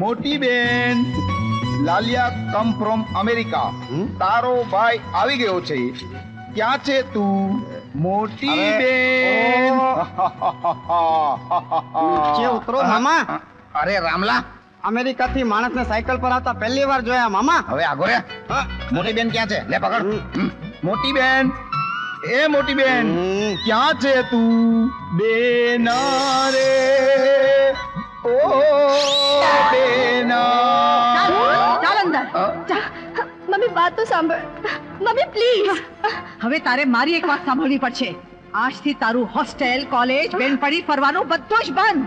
મોટી બેન, Laliya come from America. તારો ભાઈ આવી ગયો છે. ક્યાં છે તું મોટી બેન? નીચે ઉતરો મામા. અરે રામલા, અમેરિકા થી માણસ ને સાયકલ પર આવતા પહેલી વાર જોયા મામા. હવે આગો રે. મોટી બેન ક્યાં છે? લે પકડ. મોટી બેન, એ મોટી બેન, ક્યાં છે તું? બેના રે ઓ બેના. ચાલ અંદર. મમ્મી વાત તો સાંભળ. Mummy please. હવે તારે મારી એક વાત સાંભળવી પડશે. આજથી તારું હોસ્ટેલ, કોલેજ, બેનપણી ફરવાનું બધું જ બંધ.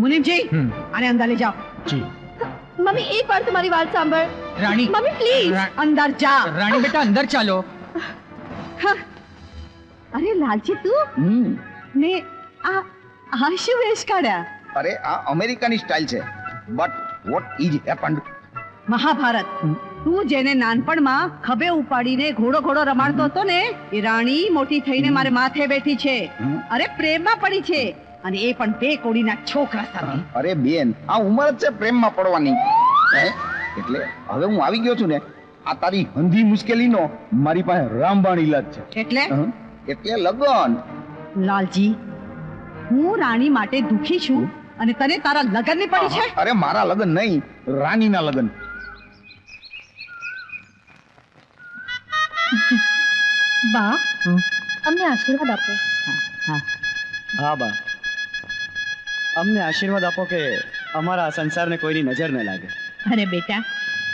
મુનિમજી, આને અંદર લઈ જાઓ. જી. મમ્મી એક વાર તો મારી વાત સાંભળ. રાણી, મમ્મી પ્લીઝ. અંદર જા. રાણી બેટા અંદર ચાલો. અરે લાલજી, તું ને આ શું વેશ કાઢ્યા? અરે આ અમેરિકાની સ્ટાઇલ છે. But what is happened? Mahabharat. તું જેને નાનપણમાં ખભે ઉપાડીને ઘોડો રમાડતો હતો ને, એ રાણી મોટી થઈને મારે માથે બેઠી છે. અરે પ્રેમમાં પડી છે, અને એ પણ બે કોડીના છોકરા સાથે. અરે બેન, આ ઉંમર જ છે પ્રેમમાં પડવાની. એટલે હવે હું આવી ગયો છું ને, આ તારી હંધી મુશ્કેલીનો મારી પાસે રામબાણ ઈલાજ છે. એટલે લગન. લાલજી, હું રાણી માટે દુખી છું, અને તને તારા લગનની પડી છે? અરે મારા લગન નહીં, રાણીના લગન. બા, અમને આશીર્વાદ આપો. હા બા, અમને આશીર્વાદ આપો કે અમારા સંસારને કોઈની નજર ન લાગે. અરે બેટા,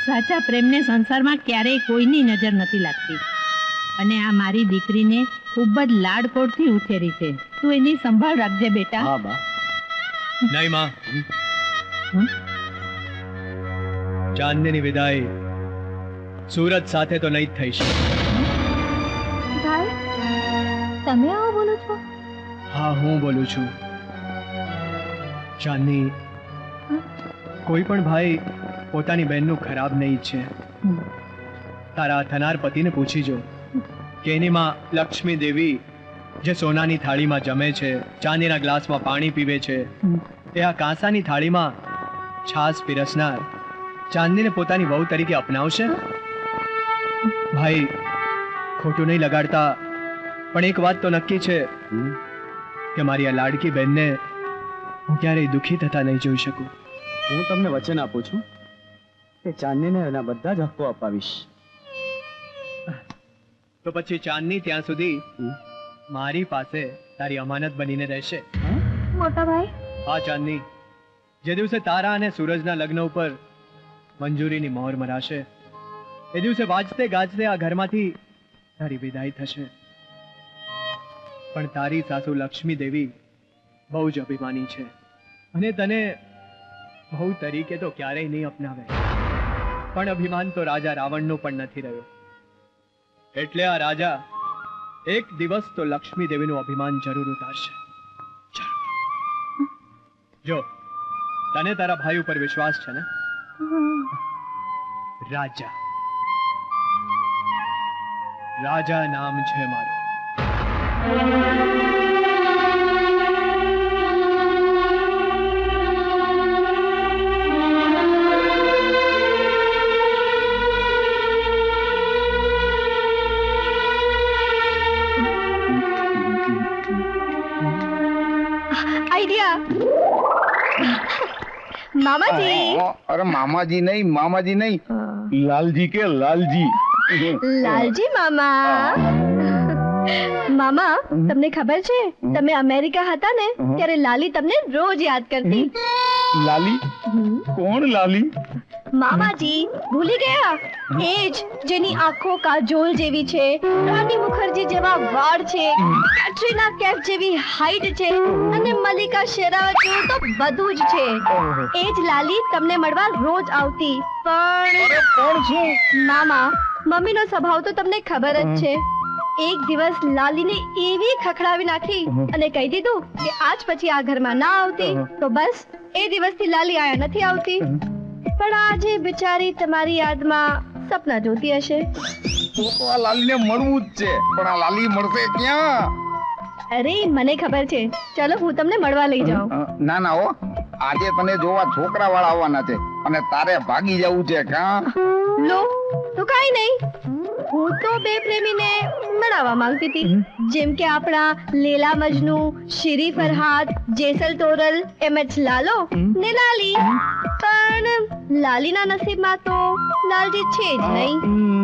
સાચા પ્રેમને સંસારમાં ક્યારેય કોઈની નજર નથી લાગતી. અને આ મારી દીકરીને ખૂબ જ લાડકોડથી ઉછેરી છે. તું એની સંભાળ રાખજે બેટા. હા બા. નહીં માં, ચાંદની વિદાય સુરત સાથે તો નહીં જ થઈ શકે. ભાઈ, તમે આવો બોલો છો? હા, હું બોલું છું. ચાંદની, કોઈ પણ ભાઈ પોતાની બહેનનું ખરાબ નહીં ઈચ્છે. તારા થનાર પતિને પૂછી જો કે એની માં લક્ષ્મી દેવી જે સોનાની થાળીમાં જમે છે, ચાંદીના ગ્લાસમાં પાણી પીવે છે, એ આ કાંસાની થાળીમાં છાશ પીરસનાર ચાંદનીને પોતાની વહુ તરીકે અપનાવશે? ભાઈ, ખોટું નહીં લગાડતા, પણ એક વાત તો નક્કી છે કે મારી આ લાડકી બહેનને હું ક્યારેય દુઃખી થતા નહીં જોઈ શકું. હું તમને વચન આપું છું કે ચાંદનીને એના બધા જ હક્કો અપાવીશ. તો પછી ચાંદની ત્યાં સુધી મારી પાસે તારી અમાનત બનીને રહેશે. મોટા ભાઈ, હા ચાંદની, જે દિવસે તારા અને સૂરજના લગ્ન ઉપર મંજૂરીની મહોર મરાશે, એ દિવસે વાજતે ગાજતે આ ઘરમાંથી તારી વિદાય થશે. પણ તારી સાસુ લક્ષ્મી દેવી બહુ જ અભિમાની છે, અને તને બહુ તરીકે તો ક્યારેય નહીં અપનાવે. પણ અભિમાન તો રાજા રાવણનું પણ નથી રહ્યો. એટલે આ રાજા એક દિવસ તો લક્ષ્મી દેવીનું અભિમાન જરૂર ઉતારશે. જો તને તારા ભાઈ ઉપર વિશ્વાસ છે ને? રાજા, રાજા નામ છે મારું. આઈડિયા. મામાજી. અરે મામાજી નહીં, મામાજી નહીં, લાલજી કે લાલજી. લાલજી મામા. મામા, તમને ખબર છે, તમે અમેરિકા હતા ને ત્યારે લાલી તમને રોજ યાદ કરતી. લાલી? કોણ લાલી? મામાજી ભૂલી ગયા? એ જ જેની આંખો કાજોલ જેવી છે, રાની મુખર્જી જેવા વાળ છે, કેટરીના કૈફ જેવી હાઈટ છે, અને મલ્લિકા શેરાવત જેવું તો બધું જ છે. એ જ લાલી તમને મળવા રોજ આવતી. પણ મામા, મમ્મીનો સ્વભાવ તો તમને ખબર જ છે. એક દિવસ લાલીને એવી ખખડાવી નાખી અને કહી દીધું કે આજ પછી આ ઘરમાં ના આવતી. તો બસ એ દિવસથી લાલી આયા નથી આવતી. પણ આજે બિચારી તમારી યાદમાં સપના જોતી હશે. તો આ લાલીને મળવું જ છે, પણ આ લાલી મળશે ક્યાં? અરે મને ખબર છે, ચાલો હું તમને મળવા લઈ જાઉં. ના ના, હો આજે તને જોવા છોકરા વાળા આવવાના છે અને તારે ભાગી જવું છે કા? લો તો કાઈ નહીં, હું તો બે પ્રેમીને મળવા માંગતી હતી, જેમ કે આપણા લેલા મજનુ, શીરી ફરહાદ, જેસલ તોરલ, એમએચ લાલો ને લાલી. પણ લાલીના નસીબમાં તો લાલજી છે જ નહીં.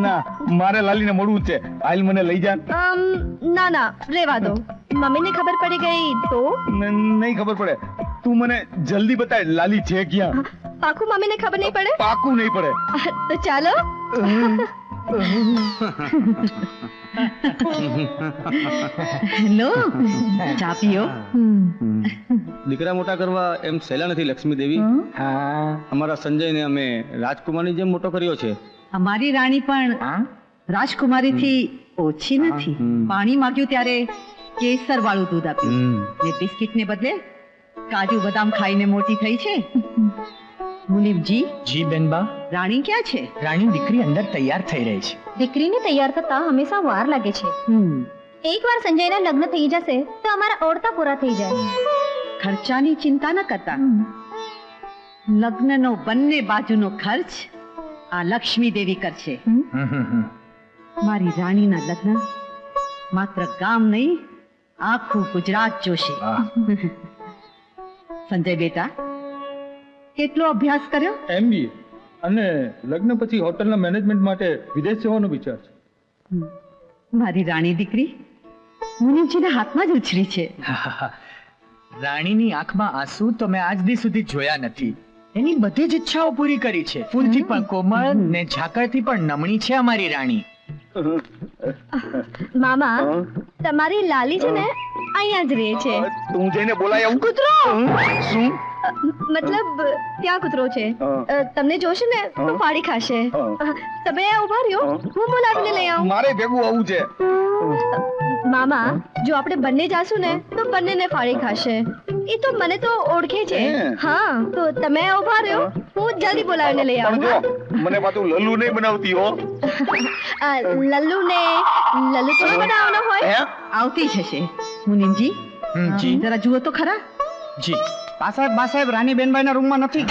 ના, મારે લાલીને મળવું છે. હાલ મને લઈ જા. ના ના, રેવા દો. મમ્મીને ખબર પડી ગઈ તો? નહીં ખબર પડે. તું મને જલ્દી બતાય લાલી છે ક્યાં? પાકું મમ્મીને ખબર નહીં પડે? પાકું નહીં પડે. તો ચાલો. લો ચા પીઓ. દીકરા મોટા કરવા એમ સહેલા નથી લક્ષ્મી દેવી. અમારા સંજયને અમે રાજકુમારની જેમ મોટો કર્યો છે. અમારી રાણી પણ રાજકુમારી થી ઓછી નથી. પાણી માંગ્યું ત્યારે કેસર વાળું દૂધ આપ્યું ને બિસ્કિટ ને બદલે કાજુ બદામ ખાઈને મોટી થઈ છે. મુનિમજી. જી બેનબા. રાણી ક્યાં છે? રાણી દીકરી અંદર તૈયાર થઈ રહી છે. દીકરીને તૈયાર થતા હંમેશા વાર લાગે છે. એકવાર સંજયના લગ્ન થઈ જશે તો અમારા ઓરતા પૂરા થઈ જાય. ખર્ચાની ચિંતા ન કરતા. લગ્નનો બંને બાજુનો ખર્ચ આ લક્ષ્મી દેવી કરશે. મારી રાણીના લગ્ન માત્ર ગામ નહીં, આખું ગુજરાત જોશે. સંજય બેટા, કેટલો અભ્યાસ કર્યો? MBA અને લગ્ન પછી હોટલના મેનેજમેન્ટ માટે વિદેશ જવાનો વિચાર છે. મારી રાણી દીકરી મુનિમજીના હાથમાં જ ઉછરી છે. રાણીની આંખમાં આંસુ તો મેં આજ દી સુધી જોયા નથી. એની બધી જ ઈચ્છાઓ પૂરી કરી છે. ફૂલથી પણ કોમળ ને ઝાકળથી પણ નમણી છે અમારી રાણી. મામા, તમારી લાલી છે ને અહીંયા જ રહે છે. તું જઈને બોલાય આવું. કૂતરો! શું? મતલબ ત્યાં કૂતરો છે. તમને જોશે ને તો ફાડી ખાશે. તમે ઉભા રહ્યો, હું બોલાવીને લઈ આવું. મારે ભેગું આવું છે. મામા, જો આપણે બંને જાશું ને તો બંનેને ફાડી ખાશે. એ તો મને તો ઓળખે છે. હા, તો તમે ઉભા રહ્યો, હું જલ્દી બોલાવીને લઈ પણ આવું. જો મને પાછું લલ્લુ નહીં બનાવતી હો. લલ્લુ ને લલ્લુ તો બનાવવાનો હોય. હે? આવતી જ હશે. મુનિમજી, જી. જરા જુઓ તો ખરા. જી. બા સાહેબ રાની બેનબાઈના રૂમમાં નથી.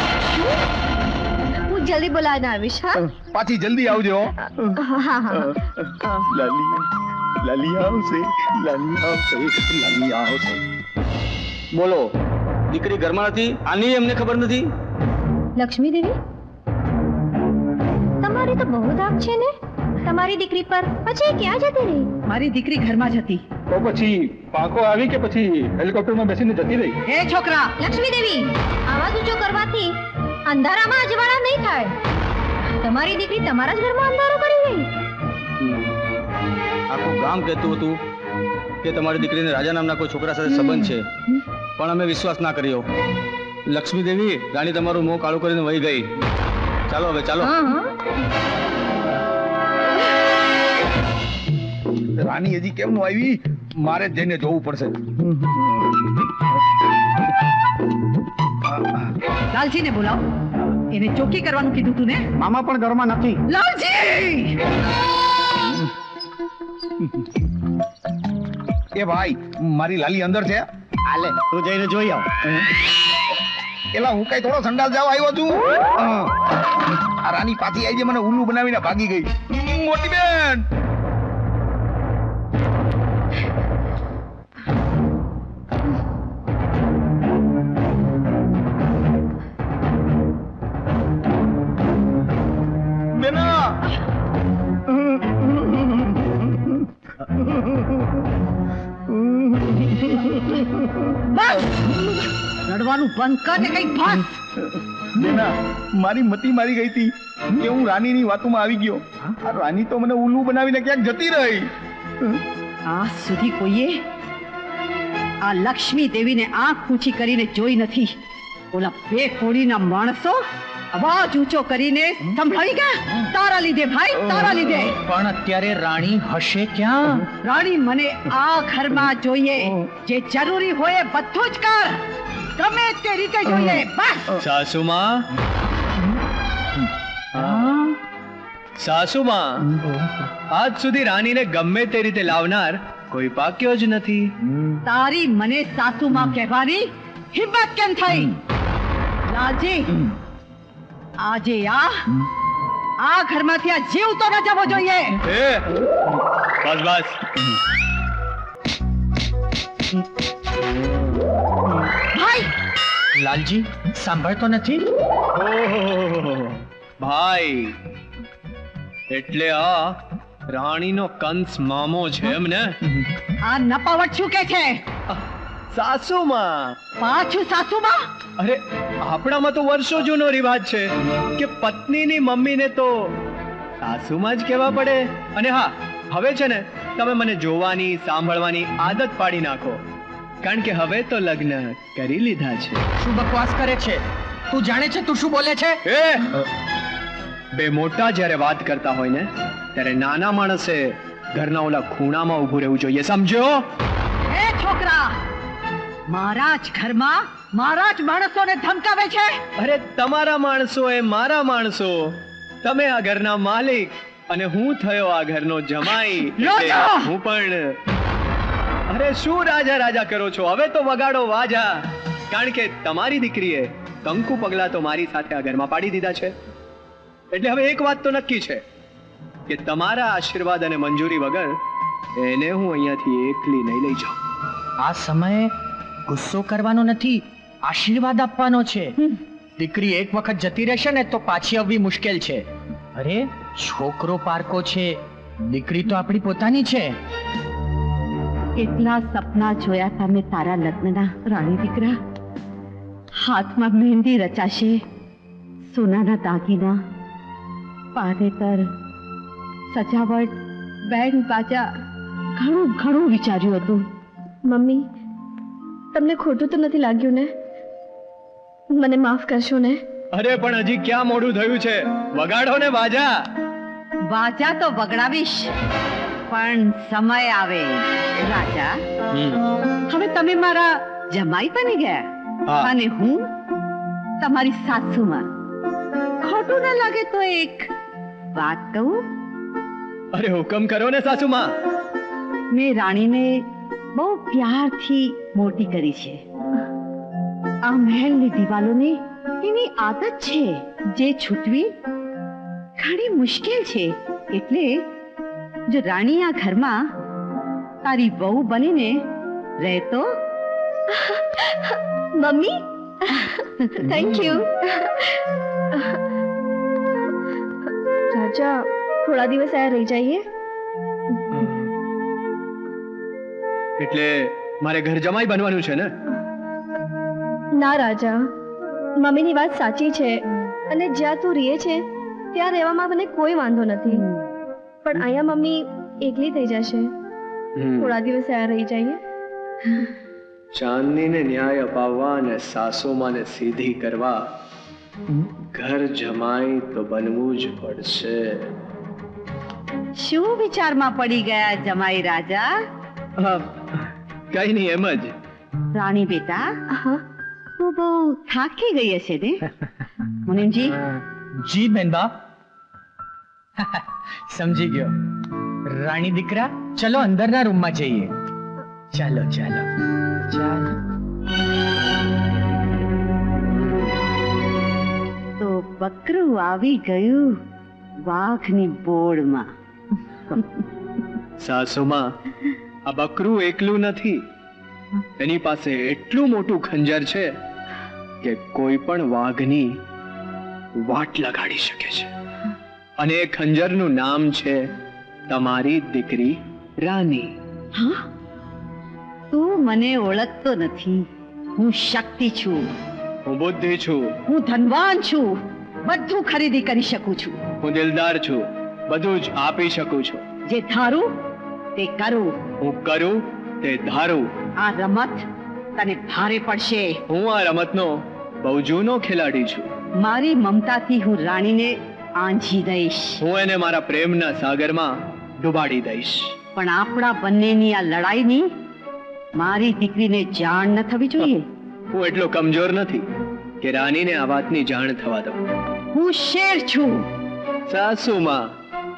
હું જલ્દી બોલાવીને આવીશ. હા પાછી જલ્દી આવજો. હા હા. લાલી લાલી આવશે, લાલી આવશે, લાલી આવશે. બોલો, દીકરી ઘરમાં નથી? આની એમને ખબર નથી? લક્ષ્મી દેવી, તમારી તો બહુ ધાક છે ને તમારી દીકરી પર. પછી ક્યાં જતી રહી? મારી દીકરી ઘરમાં જ હતી. તો પછી પાંખો આવી કે પછી હેલિકોપ્ટરમાં બેસીને જતી રહી? હે છોકરા, લક્ષ્મી દેવી, આવાજ ઊંચો કરવાથી અંધારામાં અજવાળા નહીં થાય. તમારી દીકરી તમારા જ ઘરમાં અંધારો કરી ગઈ. આખું ગામ કહેતું હતું કે તમારી દીકરીને રાજા નામના કોઈ છોકરા સાથે સંબંધ છે, પણ અમે વિશ્વાસ ના કર્યો. લક્ષ્મી દેવી, રાણી તમારું મોં કાળું કરીને વહી ગઈ. ચાલો હવે ચાલો. રાણી હજી કેમ નું આવી? મારે જ જઈને જોવું પડશે. લાલજીને બોલાવો. એને ચોકી કરવાનું કીધું તું ને? મામા પણ ઘરમાં નથી. લાલજી! એ ભાઈ, મારી લાલી અંદર છે? હાલે, તું જઈને જોઈ આવ. એલા હું કઈ થોડો સંડાસ જવા આવ્યો છું. આ રાની પાછી આવી મને ઉલ્લુ બનાવીને ભાગી ગઈ. મોટી બેન, બેના. રડવાનું બંધ કર ને કઈ ભાગ. બેના, મારી મતી મારી ગઈ હતી કે હું રાનીની વાતોમાં આવી ગયો. આ રાની તો મને ઉલ્લુ બનાવીને ક્યાંક જતી રહી. આજ સુધી કોઈએ આ લક્ષ્મી દેવીને આંખ ઊંચી કરીને જોઈ નથી. ઓલા બે કોળીના માણસો અવાજ ઊંચો કરીને સંભળાવી ગયા. તારા લીધે ભાઈ, તારા લીધે. પણ અત્યારે રાણી હશે ક્યાં? રાણી મને આ ઘરમાં જોઈએ. જે જરૂરી હોય એ બધું જ કર. ગમે તે રીતે જોઈએ. બસ. સાસુમાં, સાસુમાં, આજ સુધી રાણીને ગમે તે રીતે લાવનાર કોઈ પાક્યો જ નથી. તારી મને સાસુમાં કહેવાની હિંમત કેમ થઈ? લાલજી આજે આ ઘરમાંથી આ જીવતો ન જવો જોઈએ. બસ બસ. ભાઈ લાલજી સાંભળતો નથી. ઓહો ભાઈ, એટલે આ રાણીનો કંસ મામો છે એમ ને? આ નપાવટ શું કે છે? સાસુમાં. પાછું સાસુમાં? અરે આપણામાં તો વર્ષો જૂનો રિવાજ છે કે પત્નીની મમ્મીને તો સાસુમાં જ કહેવા પડે. અને હા, હવે છે ને તમે મને જોવાની સાંભળવાની આદત પાડી નાખો, કારણ કે હવે તો લગ્ન કરી લીધા છે. શું બકવાસ કરે છે તું? જાણે છે તું શું બોલે છે? બે મોટા જ્યારે વાત કરતા હોય ને ત્યારે નાના માણસે ઘરના ઓલા ખૂણામાં ઊભું રહેવું જોઈએ, સમજો? એ છોકરા, મારા જ ઘરમાં મારા જ માણસોને ધમકાવે છે. અરે તમારા માણસો એ મારા માણસો, તમે આ ઘરના માલિક અને હું થયો આ ઘરનો જમાઈ. રાજા! હું પણ. અરે શું રાજા રાજા કરો છો? હવે તો વગાડો વાજા, કારણ કે તમારી દીકરીએ કંકુ પગલા તો મારી સાથે આ ઘરમાં પાડી દીધા છે. એટલે હવે એક વાત તો નક્કી છે કે તમારા આશીર્વાદ અને મંજૂરી વગર એને હું અહીંયાથી એકલી નહીં લઈ જાઉં. આ સમયે ગુસ્સો કરવાનો નથી, આશીર્વાદ આપવાનો છે. દીકરી એક વખત જતી રહેશે ને તો પાછી આવવી મુશ્કેલ છે. અરે છોકરો પારકો છે, દીકરી તો આપણી પોતાની છે. કેટલા સપના જોયા હતા મેં તારા લગ્નના રાણી દીકરા. હાથમાં મહેંદી રચાશે, સોનાના દાગીના, પાનેતર, સજાવટ, બેન્ડ બાજા, ઘણું ઘણું વિચાર્યું હતું. મમ્મી, તમને ખોટું તો નથી લાગ્યું ને? મને માફ કરશો ને? અરે પણ હજી ક્યાં મોડું થયું છે? વગાડો ને વાજા. વાજા તો વગડાવીશ, પણ સમય આવે. રાજા, હવે તમે મારા જમાઈ બની ગયા હા. અને હું તમારી સાસુમાં. ખોટું ના લાગે તો એક વાત કહું? અરે હુકમ કરો ને સાસુમાં. મેં રાણીને બહુ પ્યારથી મોટી કરી છે. આ મહેલની દિવાલોને એની આદત છે જે છૂટવી ઘણી મુશ્કેલ છે. એટલે જો રાણી આ ઘરમાં તારી વહુ બનીને રહેતો. Mummy, thank you. રાજા, થોડા દિવસ આયા રહી જઈએ. એટલે મારે ઘર જમાઈ બનવાનું છે ને? ના રાજા, મમ્મીની વાત સાચી છે અને જ્યાં તું રહે છે ત્યાં રહેવામાં મને કોઈ વાંધો નથી, પણ અહીંયા મમ્મી એકલી થઈ જશે. થોડા દિવસ આયા રહી જઈએ. ચાંદનીને ન્યાય અપાવવા અને સાસુમાને સીધી કરવા ઘર જમાઈ તો બનવું જ પડશે. શું વિચારમાં પડી ગયા જમાઈ રાજા? કઈ નહીં, એમ જ. રાણી બેટા, તું બહુ થાકી ગઈ હશે ને? મુનિમજી, જી બેનબા. સમજી ગયો. રાણી દીકરા, ચલો અંદરના રૂમમાં જઈએ. ચાલો ચાલો ચાલો. તો બકરું આવી ગયું વાઘની બોળમાં. સાસુમાં, આ બકરું એકલું નથી. એની પાસે એટલું મોટું ખંજર છે કે કોઈ પણ વાઘની વાટ લગાડી શકે છે. અને એ ખંજરનું નામ છે તમારી દીકરી રાની. હા, તું મને ઓળખતો નથી. હું શક્તિ છું, હું બુદ્ધિ છું, હું ધનવાન છું, બધું ખરીદી કરી શકું છું. હું દિલદાર છું, બધું જ આપી શકું છું. જે ધારું તે કરું. હું કરું તે ધારું. આ રમત તને ભારે પડશે. હું આ રમતનો બહુ જૂનો ખેલાડી છું. મારી મમતાથી હું રાણીને આંજી દઈશ, હું એને મારા પ્રેમના સાગરમાં ડુબાડી દઈશ. પણ આપણા બંનેની આ લડાઈની મારી દીકરીને જાણ ન થવી જોઈએ. હું એટલો કમજોર નથી કે રાનીને આ વાતની જાણ થવા દઉં. હું શેર છું. સાસુમાં,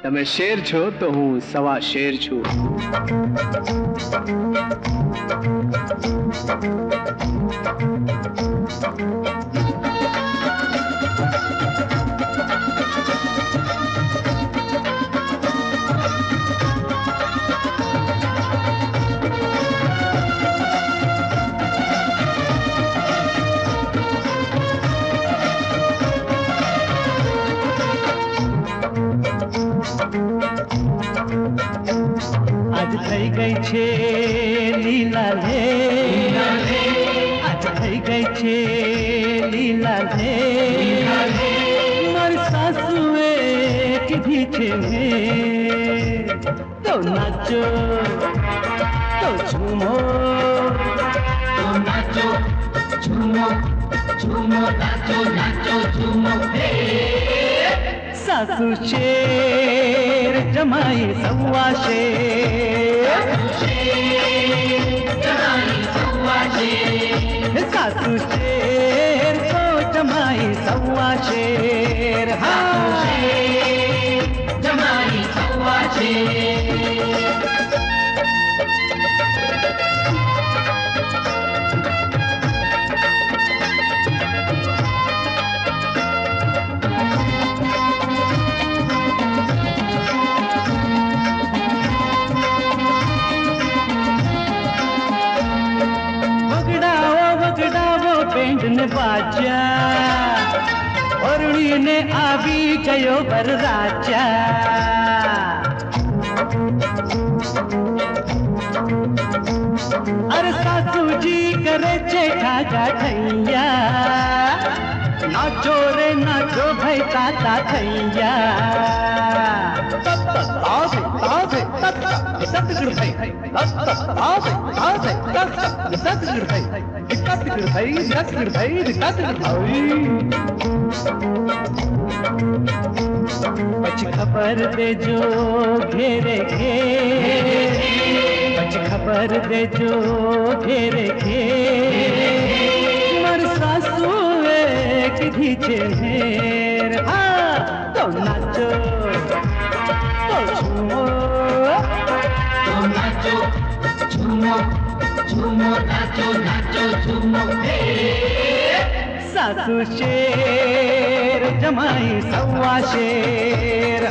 તમે શેર છો તો હું સવા શેર છું. આજ થઈ ગઈ છે લીલા રે મારી સાસુએ કીધી છે તો નાચો તો ઝૂમો તો નાચો ઝૂમો ઝૂમો નાચો નાચો ઝૂમો સાસુ શેર જમાઈ સવા શેર સાસુ શેર તો જમાઈ સવા શેર જમાઈ સવા શેર ને બાજા ઓરણીને આવી ગયો વરરાજા અરે સાસુજી કરે છે ઠાગા ઠૈયા નાચો રે નાચો ભાઈ તાતા થૈયા પછી ખબર દેજો ઘેરે ઘેર પછી ખબર દેજો ઘેરે ઘેર મારી સાસુએ કીધી છે હેર હા તો નાચો તો ઝૂમો તો નાચો ઝૂમો ઝૂમો નાચો નાચો ઝૂમો સાસુ શેર જમાઈ સવા શેર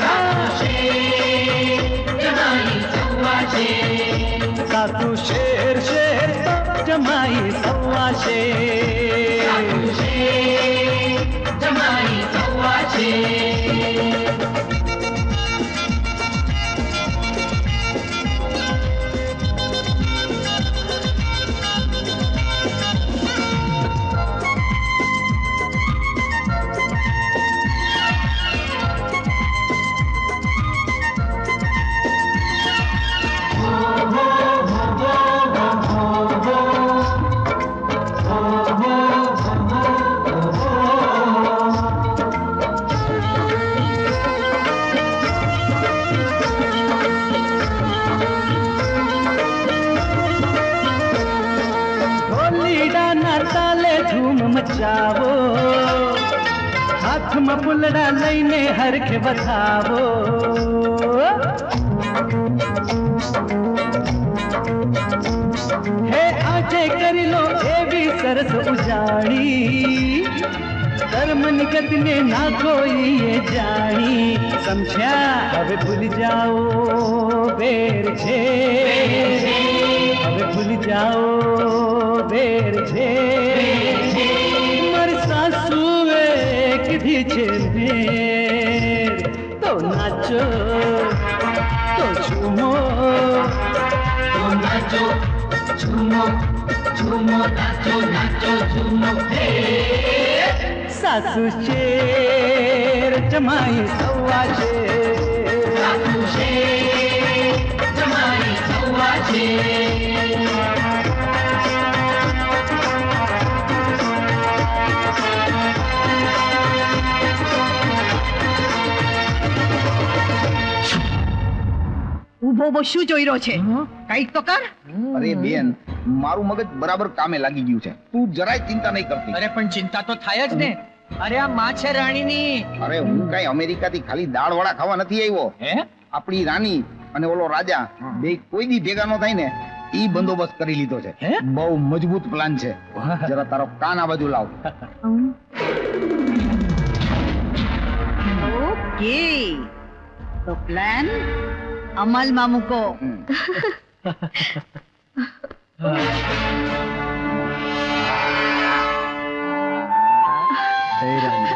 જમાઈ સવા શેર સાસુ શેર શેર તો જમાઈ સવા શેર જમાઈ સવા શેર મચાવો હાથમાં ફૂલડા લઈને હરખે વધાવો હે આજે કરી લો એવી સરસ ઉજાણી કર્મની ગતિને ના કોઈએ જાણી સમજ્યા હવે ભૂલી જાઓ બેર છે હવે ભૂલી જાઓ બેર છે સાસુએ કીધી છે નેર તો નાચો તો ઝૂમો તો નાચો ઝૂમો ઝૂમો નાચો નાચો ઝૂમો સાસુ શેર જમાઈ સવા શેર સાસુ શેર જમાઈ સવા શેર ઉભો ઉભો શું જોઈ રહ્યો છે કઈક તો કર અરે બેન મારું મગજ બરાબર કામે લાગી ગયું છે તું જરાય ચિંતા નહીં કરતી અરે પણ ચિંતા તો થાય જ ને અરે આ માં છે રાણીની અરે હું કઈ અમેરિકાથી ખાલી દાળ વડા ખાવા નથી આવ્યો હે આપણી રાણી અને ઓલો રાજા બે કોઈ દી ભેગા ન થાય ને ઈ બંદોબસ્ત કરી લીધો છે બહુ મજબૂત પ્લાન છે જરા તારો કાન આ બાજુ લાવ ઓકે તો પ્લાન અમલમાં મૂકો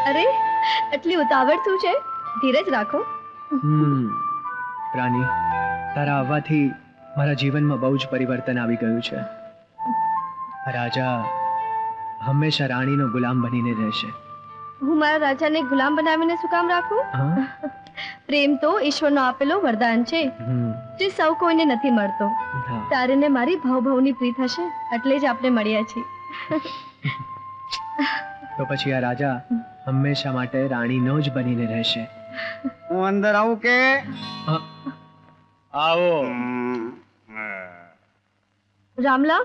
અરે આટલી ઉતાવળ શું છે ધીરજ રાખો રાની તારા આવવાથી મારા જીવનમાં બહુ જ પરિવર્તન આવી ગયું છે રાજા હંમેશા રાણીનો ગુલામ બનીને રહેશે. હું મારા રાજાને ગુલામ બનાવીને શું કામ રાખું? હા? પ્રેમ તો ઈશ્વરનો આપેલો વરદાન છે જે સૌ કોઈને નથી મળતો. હા. તારે ને મારી ભાવની પ્રીત હશે એટલે જ આપણે મળ્યા છીએ. તો પછી આ રાજા હંમેશા માટે રાણીનો જ બનીને રહેશે. હું અંદર આવું કે આવો. રામલા,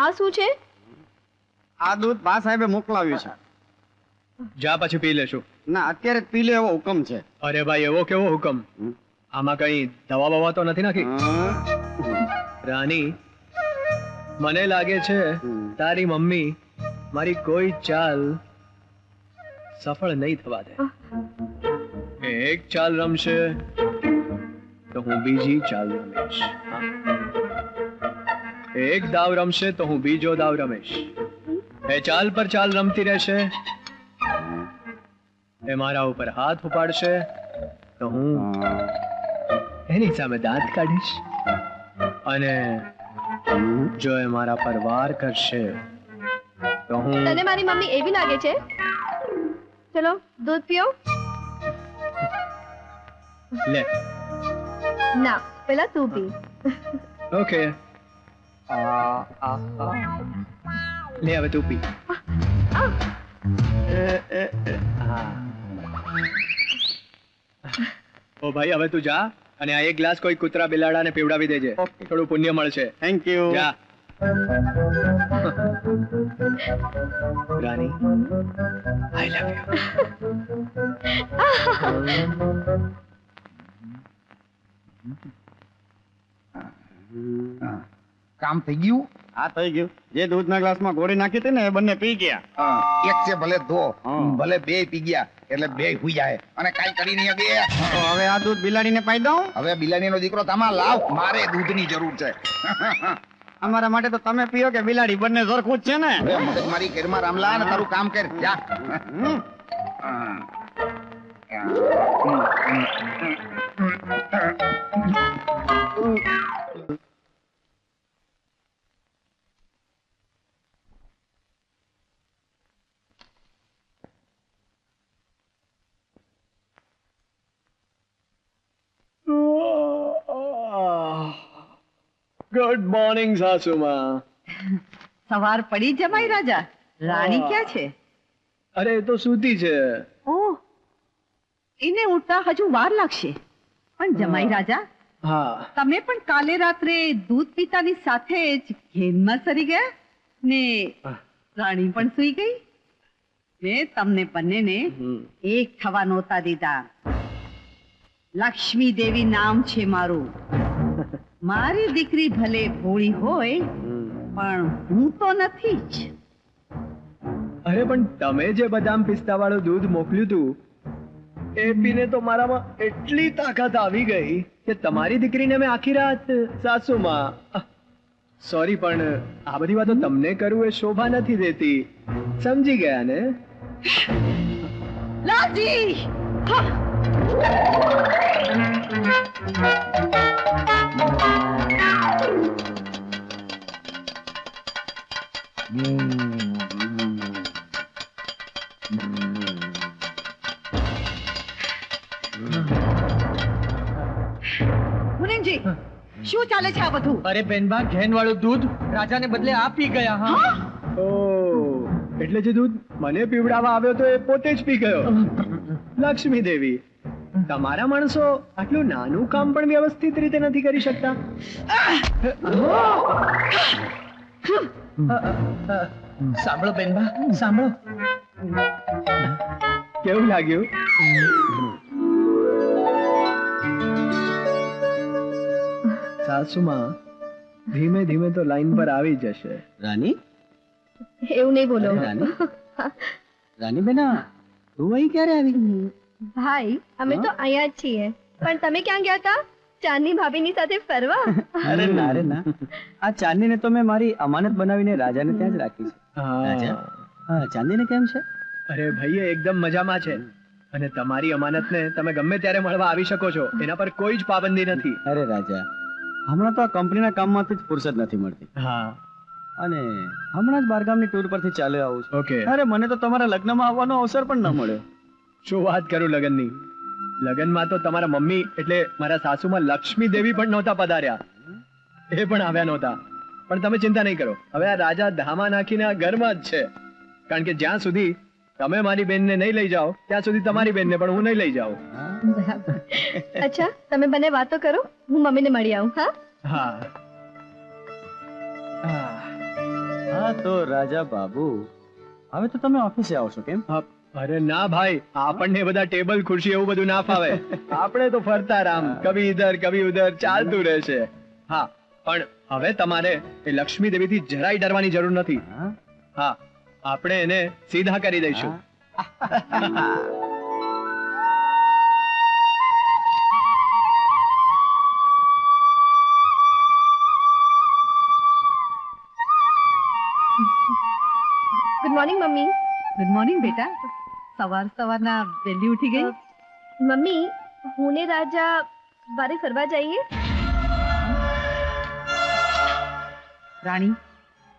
આ શું છે? આ દૂધ બા સાહેબે મોકલાવ્યું છે. જા પછી પી લેશું. ના, અત્યારે જ પી લે એવો હુકમ છે. અરે ભાઈ, એવો કેવો હુકમ? આમાં કઈ દવા બવા તો નથી નાખી? રાની, મને લાગે છે તારી મમ્મી મારી કોઈ ચાલ સફળ નહીં થવા દે. એક ચાલ રમશે તો હું બીજી ચાલ રમીશ. એક દાવ રમશે તો હું બીજો દાવ રમીશ. એ ચાલ પર ચાલ રમતી રહેશે, એ મારા ઉપર હાથ ઉપાડશે તો હું એની સામે દાંત કાઢીશ, અને જો એ મારા પર વાર કરશે તો હું... તને મારી મમ્મી એવી લાગે છે? ચલો દૂધ પીઓ. લે. ના, પેલા તું પી. ઓકે. લે હવે તું પી. ઓ ભાઈ, હવે તું જા અને આ એક ગ્લાસ કોઈ કૂતરા બિલાડાને પીવડાવી દેજે. થોડું પુણ્ય મળશે. Thank you. જા. રાની, આઈ લવ હા. કામ થઈ ગયું? આ થઈ ગયું. જે દૂધના ગ્લાસમાં ગોળી નાખી હતી ને એ બંને પી ગયા. હા. એક છે ભલે ધો, ભલે બે પી ગયા એટલે બે હુઈ જાય અને કાઈ કરી નહીં બે. તો હવે આ દૂધ બિલાડીને પાઈ દઉં? હવે બિલાડીનો દીકરો તમા લાવ, મારે દૂધની જરૂર છે. અમારા માટે તો તમે પીઓ કે બિલાડી બંને સરખું જ છે ને. હવે મગજ મારી ઘરમાં રામલા અને તારું કામ કર જા. ગુડ મોર્નિંગ સાસુમાં. સવાર પડી જમાઈ રાજા. રાણી ક્યાં છે? અરે એ તો સૂતી છે. ઓહ, એને ઉઠતા હજુ વાર લાગશે. પણ જમાઈ રાજા, હા. તમે પણ કાલે રાત્રે દૂધ પીતાની સાથે જ ઘેનમાં સરી ગયા ને રાણી પણ સૂઈ ગઈ ને તમને બંનેને એક થવા નહોતા દીધા. લક્ષ્મી દેવી નામ છે મારું. મારી દીકરી ભલે ભોળી હોય પણ હું તો નથી જ. અરે પણ તમે જે બદામ પિસ્તા વાળું દૂધ મોકલ્યું તું એ પીને તો મારામાં એટલી તાકાત આવી ગઈ કે તમારી દીકરીને મેં આખી રાત... સાસુમાં, સોરી, પણ આ બધી વાતો તમને કરવું એ શોભા નથી દેતી. સમજી ગયા ને? લાલજી! મુનિમજી, શું ચાલે છે આ બધું? અરે બેનબા, ઘેન વાળું દૂધ રાજાને બદલે આ પી ગયા. હા. ઓ, એટલે જે દૂધ મને પીવડાવવા આવ્યો તો એ પોતે જ પી ગયો. લક્ષ્મી દેવી, તમારા માણસો આટલું નાનું કામ પણ વ્યવસ્થિત રીતે નથી કરી શકતા. સાંભળો બેનબા, સાંભળો. કેવું લાગ્યું? સાસુમાં, ધીમે ધીમે તો લાઈન પર આવી જશે. રાની, એવું નહીં બોલો. રાની, રાની બેના, તું અહીં ક્યારે આવી? ભાઈ, અમે તો અહીંયા જ છીએ. પણ તમે ક્યાં ગયા હતા? ચાંદની ભાભીની સાથે ફરવા? અરે ના રે ના, આ ચાંદીને તો મેં મારી અમાનત બનાવીને રાજાને ત્યાં જ રાખી છે. રાજા, હા, ચાંદીને કેમ છે? અરે ભાઈ, એ એકદમ મજામાં છે અને તમારી અમાનતને તમે ગમે ત્યારે મળવા આવી શકો છો. એના પર કોઈ જ પાબંદી નથી. અરે રાજા, હમણાં તો આ કંપનીના કામમાંથી જ ફુરસદ નથી મળતી. હા, અને હમણાં જ બારગામની ટૂર પરથી ચાલ્યો આવું છું. ઓકે અરે મને તો તમારા લગ્નમાં આવવાનો અવસર પણ ન મળ્યો. શું વાત કરું લગનની. લગનમાં તો તમારા મમ્મી એટલે મારા સાસુમાં લક્ષ્મી દેવી પણ નહોતા પધાર્યા. એ પણ આવ્યા નહોતા. પણ તમે ચિંતા નહીં કરો, હવે આ રાજા ધામા નાખીને આ ઘરમાં જ છે. કારણ કે જ્યાં સુધી તમે મારી બેનને નહીં લઈ જાઓ ત્યાં સુધી તમારી બેનને પણ હું નહીં લઈ જાઉં. બરાબર. અચ્છા, તમે બંને વાતો કરો, હું મમ્મીને મળી આવું. હા, હા હા તો રાજા બાબુ, હવે તો તમે ઓફિસે આવશો કેમ? અરે ના ભાઈ, આપણને બધા ટેબલ ખુરશી એવું બધું ના ફાવે. આપણે તો ફરતા રામ, કભી ઇધર કભી ઉધર ચાલતું રહેશે. હા, પણ હવે તમારે એ લક્ષ્મી દેવીથી જરાય ડરવાની જરૂર નથી. હા, આપણે એને સીધા કરી દઈશું. Good morning mummy. Good morning બેટા. સવારના વહેલી ઉઠી ગઈ. મમ્મી, હું ને રાજા બારે ફરવા જઈએ. રાણી,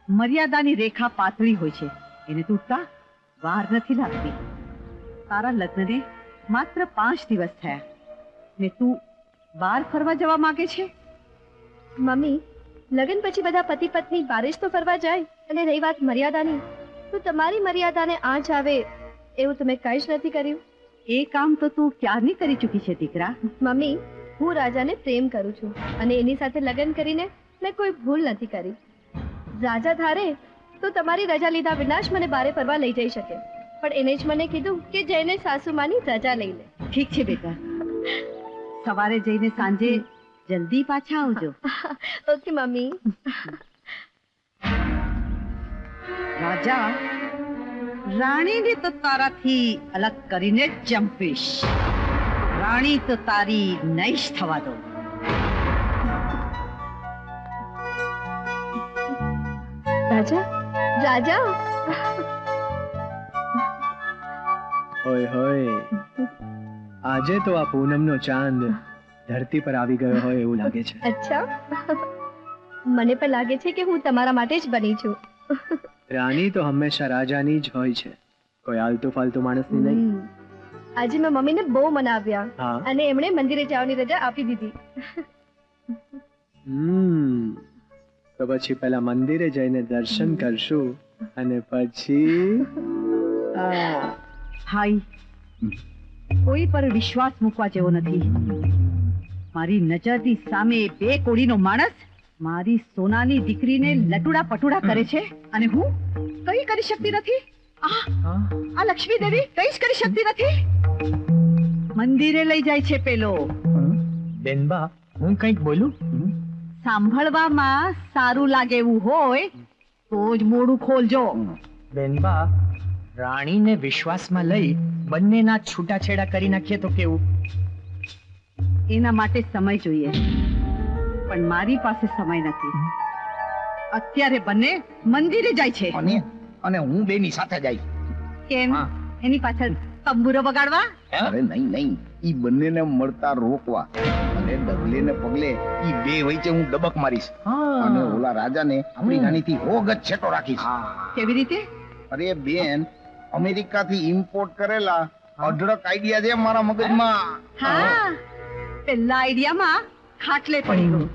મર્યાદાની રેખા પાતળી હોય છે, એને તૂટતા વાર નથી લાગતી. તારા લગ્નને માત્ર 5 દિવસ થયા ને તું બહાર ફરવા જવા માંગે છે? મમ્મી, લગ્ન પછી બધા પતિ પત્ની બારે જ તો ફરવા જાય. અને રહી વાત મર્યાદાની, તો તમારી મર્યાદાને આંચ આવે એવું તમે કંઈ જ નથી કર્યું. એ કામ તો તું ક્યારની કરી ચૂકી છે દીકરા. મમ્મી, હું રાજાને પ્રેમ કરું છું અને એની સાથે લગ્ન કરીને મેં કોઈ ભૂલ નથી કરી. રાજા ધારે તો તમારી રજા લીધા વિના જ મને બારે ફરવા લઈ જઈ શકે, પણ એને જ મને કીધું કે જઈને સાસુમાની રજા લઈ લે. ઠીક છે બેટા, સવારે જઈને સાંજે જલ્દી પાછા આવજો. Okay mummy. રાજા, રાણીને તો તારાથી અલગ કરીને જ ચંપીશ. રાણી તો તારી નઈશ થવા દો. રાજા, રાજા. હોય હોય, આજે તો આ પૂનમનો ચાંદ ધરતી પર આવી ગયો હોય એવું લાગે છે. અચ્છા, મને પણ લાગે છે કે હું તમારા માટે જ બની છું. રાણી તો હંમેશા રાજાની જ હોય છે, કોઈ આલતુ ફાલતુ માણસની નહીં. આજે મેં મમ્મીને બહુ મનાવ્યા હા. અને એમણે મંદિરે જવાની રજા આપી દીધી. તો પછી પેલા મંદિરે જઈને દર્શન કરશું અને પછી ભાઈ, કોઈ પર વિશ્વાસ મૂકવા જેવો નથી. મારી નજરની સામે 2 કોડીનો માણસ મારી સોનાની દીકરીને લટુડા પટુડા કરે છે અને હું કઈ કરી શકતી નથી. આ લક્ષ્મી દેવી કઈ જ કરી શકતી નથી. મંદિરે લઈ જાય છે પેલો. બેનબા, હું કંઈક બોલું? સાંભળવામાં સારું લાગે એવું હોય તો જ મોઢું ખોલજો. બેનબા, રાણીને વિશ્વાસમાં લઈ બંનેના છૂટાછેડા કરી નાખીએ તો કેવું? એના માટે સમય જોઈએ, પણ મારી પાસે સમય નથી. અત્યારે બંને મંદિરે જાય છે. અને હું બેની સાથે જાય. કેમ? એની પાછળ તંબુરો વગાડવા? અરે નહીં, ઈ બંનેને મળતા રોકવા. અને ડગલે ને પગલે ઈ 2 વચ્ચે હું ડબક મારીશ અને ઓલા રાજાને આપણી રાણીથી હોગત છેટો રાખીશ. કેવી રીતે? અરે બેન, અમેરિકાથી ઇમ્પોર્ટ કરેલા અઢળક આઈડિયા છે મારા મગજમાં. હા, પેલા આઈડિયામાં ખાટલે પડી ગયો.